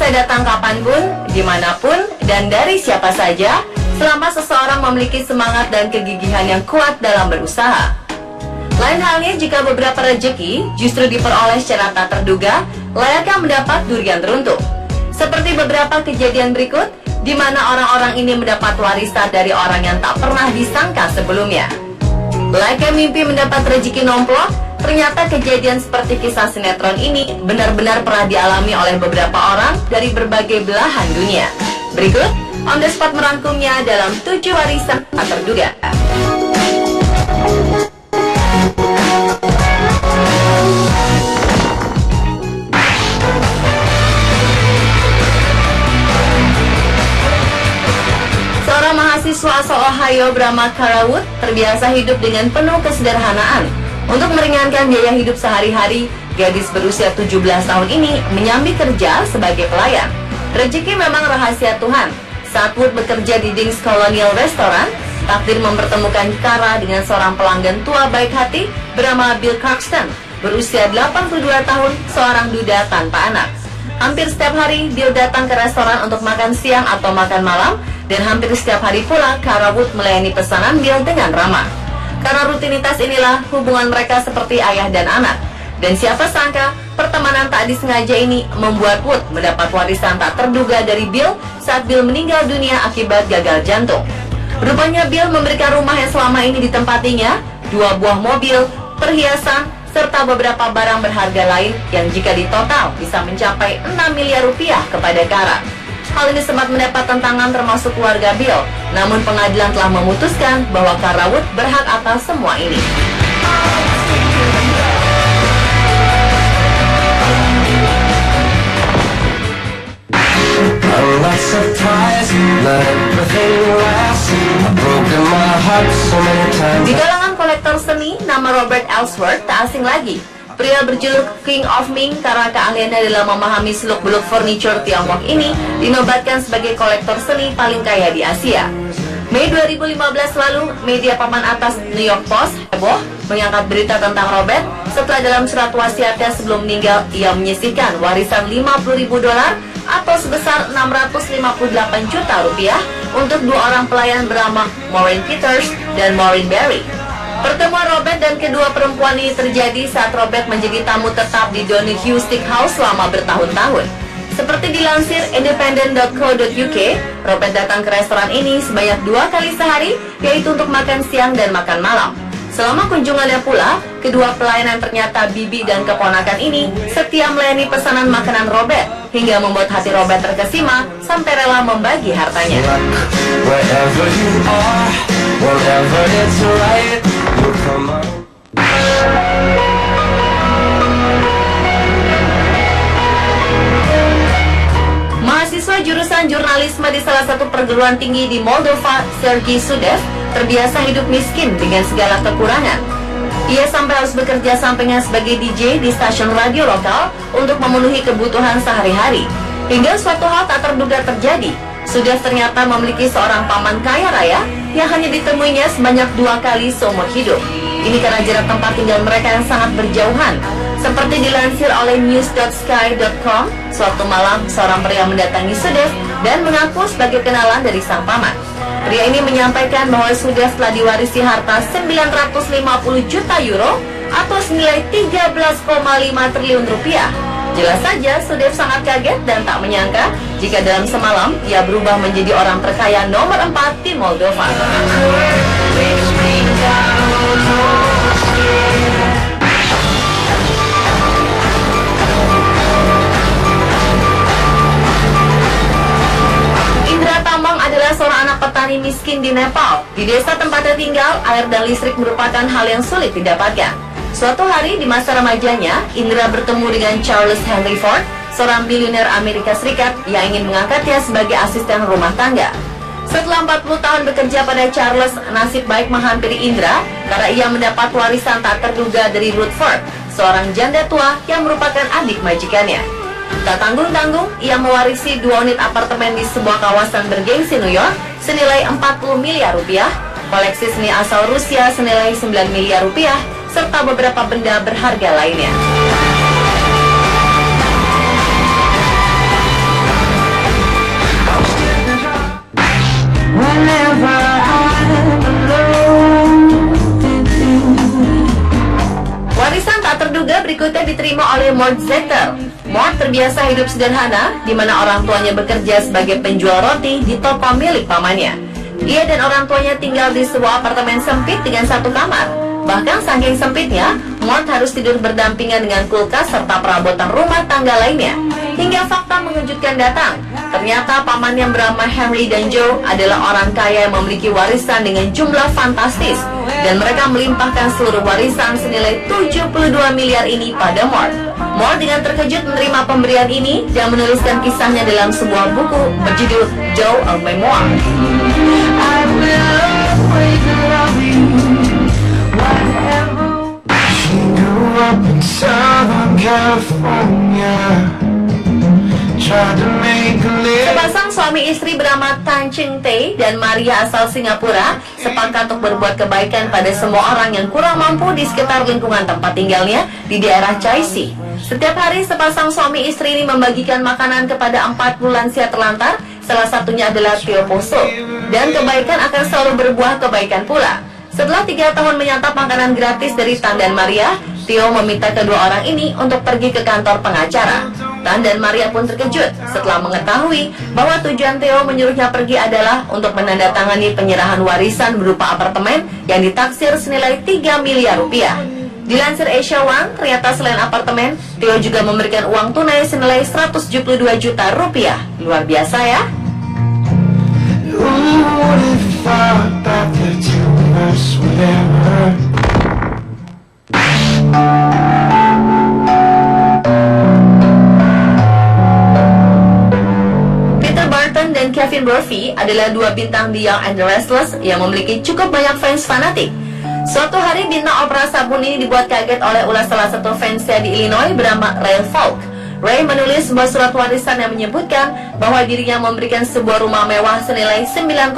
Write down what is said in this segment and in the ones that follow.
bisa datang kapanpun, dimanapun, dan dari siapa saja, selama seseorang memiliki semangat dan kegigihan yang kuat dalam berusaha. Lain halnya jika beberapa rezeki justru diperoleh secara tak terduga, layaknya mendapat durian teruntuk. Seperti beberapa kejadian berikut, di mana orang-orang ini mendapat warisan dari orang yang tak pernah disangka sebelumnya. Layaknya mimpi mendapat rezeki nomplok, ternyata kejadian seperti kisah sinetron ini benar-benar pernah dialami oleh beberapa orang dari berbagai belahan dunia. Berikut, On The Spot merangkumnya dalam 7 warisan tak terduga. Seorang mahasiswa asal Ohio bernama Kara Wood terbiasa hidup dengan penuh kesederhanaan. Untuk meringankan biaya hidup sehari-hari, gadis berusia 17 tahun ini menyambi kerja sebagai pelayan. Rezeki memang rahasia Tuhan. Saat Wood bekerja di Dings Colonial Restaurant, takdir mempertemukan Kara dengan seorang pelanggan tua baik hati bernama Bill Carkston, berusia 82 tahun, seorang duda tanpa anak. Hampir setiap hari, Bill datang ke restoran untuk makan siang atau makan malam, dan hampir setiap hari pula, Kara Wood melayani pesanan Bill dengan ramah. Karena rutinitas inilah, hubungan mereka seperti ayah dan anak. Dan siapa sangka, pertemanan tak disengaja ini membuat Wood mendapat warisan tak terduga dari Bill saat Bill meninggal dunia akibat gagal jantung. Rupanya Bill memberikan rumah yang selama ini ditempatinya, 2 buah mobil, perhiasan, serta beberapa barang berharga lain yang jika ditotal bisa mencapai 6 miliar rupiah kepada Kara. Hal ini sempat mendapat tentangan termasuk keluarga Bill, namun pengadilan telah memutuskan bahwa Kara Wood berhak atas semua ini. Di kalangan kolektor seni, nama Robert Ellsworth tak asing lagi. Pria berjuluk King of Ming karena keahliannya dalam memahami seluk-beluk furniture Tiongkok ini dinobatkan sebagai kolektor seni paling kaya di Asia. Mei 2015 lalu, media papan atas New York Post heboh mengangkat berita tentang Robert setelah dalam surat wasiatnya sebelum meninggal ia menyisihkan warisan $50.000 atau sebesar 658 juta rupiah untuk 2 orang pelayan bernama Maureen Peters dan Maureen Berry. Pertemuan Robert dan kedua perempuan ini terjadi saat Robert menjadi tamu tetap di Donahue Steakhouse selama bertahun-tahun. Seperti dilansir independent.co.uk, Robert datang ke restoran ini sebanyak 2 kali sehari, yaitu untuk makan siang dan makan malam. Selama kunjungannya pula, kedua pelayanan ternyata bibi dan keponakan ini setia melayani pesanan makanan Robert, hingga membuat hati Robert terkesima sampai rela membagi hartanya. Mahasiswa jurusan jurnalisme di salah satu perguruan tinggi di Moldova, Sergei Sudev, terbiasa hidup miskin dengan segala kekurangan. Ia sampai harus bekerja sampingan sebagai DJ di stasiun radio lokal untuk memenuhi kebutuhan sehari-hari. Hingga suatu hal tak terduga terjadi. Sudev ternyata memiliki seorang paman kaya raya yang hanya ditemuinya sebanyak 2 kali seumur hidup. Ini karena jarak tempat tinggal mereka yang sangat berjauhan. Seperti dilansir oleh news.sky.com, suatu malam seorang pria mendatangi Sudev dan mengaku sebagai kenalan dari sang paman. Pria ini menyampaikan bahwa Sudev telah diwarisi harta 950 juta euro atau senilai 13,5 triliun rupiah. Jelas saja Sudev sangat kaget dan tak menyangka jika dalam semalam ia berubah menjadi orang terkaya nomor 4 di Moldova. Indra Tambang adalah seorang anak petani miskin di Nepal. Di desa tempatnya tinggal, air dan listrik merupakan hal yang sulit didapatkan. Suatu hari di masa remajanya, Indra bertemu dengan Charles Henry Ford, seorang miliuner Amerika Serikat yang ingin mengangkatnya sebagai asisten rumah tangga. Setelah 40 tahun bekerja pada Charles, nasib baik menghampiri Indra karena ia mendapat warisan tak terduga dari Ruth Ford, seorang janda tua yang merupakan adik majikannya. Tak tanggung-tanggung, ia mewarisi 2 unit apartemen di sebuah kawasan bergengsi New York senilai 40 miliar rupiah, koleksi seni asal Rusia senilai 9 miliar rupiah, serta beberapa benda berharga lainnya. whenever I'm alone with you. Warisan tak terduga berikutnya diterima oleh Mort Zetter. Mort terbiasa hidup sederhana, di mana orang tuanya bekerja sebagai penjual roti di toko milik pamannya. Ia dan orang tuanya tinggal di sebuah apartemen sempit dengan satu kamar. Bahkan saking sempitnya, Mort harus tidur berdampingan dengan kulkas serta perabotan rumah tangga lainnya. Hingga fakta mengejutkan datang. Ternyata paman yang bernama Henry dan Joe adalah orang kaya yang memiliki warisan dengan jumlah fantastis. Dan mereka melimpahkan seluruh warisan senilai 72 miliar ini pada Mort. Mort dengan terkejut menerima pemberian ini dan menuliskan kisahnya dalam sebuah buku berjudul Joe A Memoir. I will always love you, whatever. She grew up in Southern California, tried to make a living. Sepasang suami istri bernama Tan Ching Tae dan Maria asal Singapura sepakat untuk berbuat kebaikan pada semua orang yang kurang mampu di sekitar lingkungan tempat tinggalnya di daerah Chai Si. Setiap hari sepasang suami istri ini membagikan makanan kepada 40 lansia terlantar, salah satunya adalah Tio Poso. Dan kebaikan akan selalu berbuah kebaikan pula. Setelah 3 tahun menyantap makanan gratis dari Tan dan Maria, Tio meminta kedua orang ini untuk pergi ke kantor pengacara. Tan dan Maria pun terkejut setelah mengetahui bahwa tujuan Tio menyuruhnya pergi adalah untuk menandatangani penyerahan warisan berupa apartemen yang ditaksir senilai 3 miliar rupiah. Dilansir Asia One, ternyata selain apartemen, Tio juga memberikan uang tunai senilai 172 juta rupiah. Luar biasa ya. Who would have thought that the two of us would ever? Peter Barton dan Kevin Murphy adalah dua bintang di Young and the Restless yang memiliki cukup banyak fans fanatik. Suatu hari bintang opera sabun ini dibuat kaget oleh ulah salah satu fansnya di Illinois bernama Ray Falk. Ray menulis sebuah surat warisan yang menyebutkan bahwa dirinya memberikan sebuah rumah mewah senilai 9,7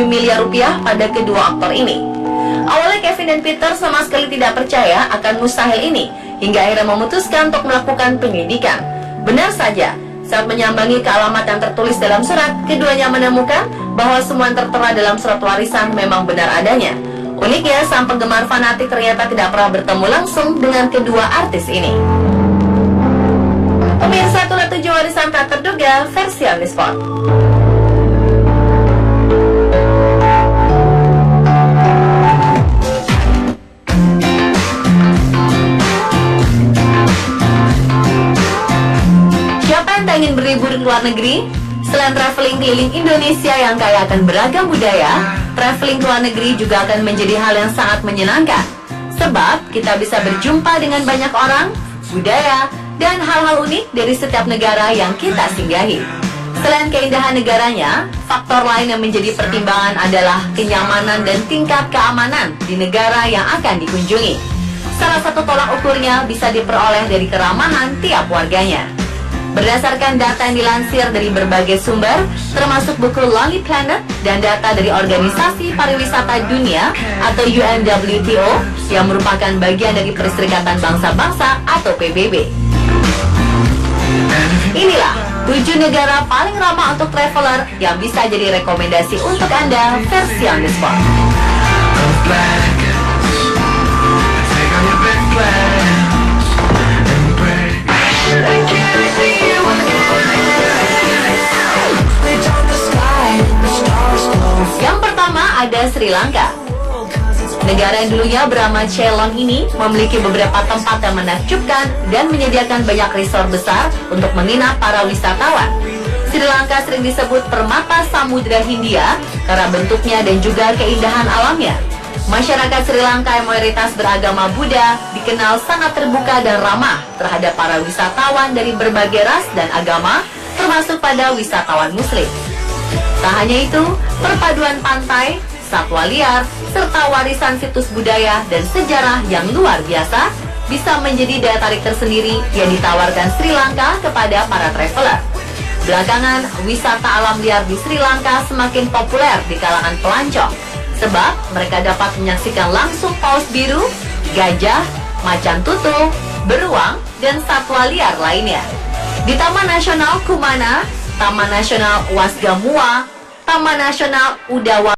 miliar rupiah pada kedua aktor ini. Awalnya Kevin dan Peter sama sekali tidak percaya akan mustahil ini, hingga akhirnya memutuskan untuk melakukan penyelidikan. Benar saja, saat menyambangi ke alamat yang tertulis dalam surat, keduanya menemukan bahwa semua yang tertera dalam surat warisan memang benar adanya. Uniknya, sang penggemar fanatik ternyata tidak pernah bertemu langsung dengan kedua artis ini. Pemirsa, itulah 7 warisan tak terduga versi On The Spot. Siapa yang tak ingin berlibur di luar negeri? Selain traveling keliling Indonesia yang kaya akan beragam budaya, traveling ke luar negeri juga akan menjadi hal yang sangat menyenangkan. Sebab kita bisa berjumpa dengan banyak orang, budaya, dan hal-hal unik dari setiap negara yang kita singgahi. Selain keindahan negaranya, faktor lain yang menjadi pertimbangan adalah kenyamanan dan tingkat keamanan di negara yang akan dikunjungi. Salah satu tolak ukurnya bisa diperoleh dari keramahan tiap warganya. Berdasarkan data yang dilansir dari berbagai sumber, termasuk buku Lonely Planet dan data dari Organisasi Pariwisata Dunia atau UNWTO yang merupakan bagian dari Perserikatan Bangsa-Bangsa atau PBB. Inilah 7 negara paling ramah untuk traveler yang bisa jadi rekomendasi untuk Anda versi On The Spot. Yang pertama ada Sri Lanka. Negara yang dulunya bernama Ceylon ini memiliki beberapa tempat yang menakjubkan dan menyediakan banyak resort besar untuk menginap para wisatawan. Sri Lanka sering disebut permata Samudra Hindia karena bentuknya dan juga keindahan alamnya. Masyarakat Sri Lanka yang mayoritas beragama Buddha dikenal sangat terbuka dan ramah terhadap para wisatawan dari berbagai ras dan agama, termasuk pada wisatawan Muslim. Tak hanya itu, perpaduan pantai, satwa liar, serta warisan situs budaya dan sejarah yang luar biasa bisa menjadi daya tarik tersendiri yang ditawarkan Sri Lanka kepada para traveler. Belakangan, wisata alam liar di Sri Lanka semakin populer di kalangan pelancong, sebab mereka dapat menyaksikan langsung paus biru, gajah, macan tutul, beruang, dan satwa liar lainnya. Di Taman Nasional Kumana, Taman Nasional Wasgamua, Taman Nasional Udawa.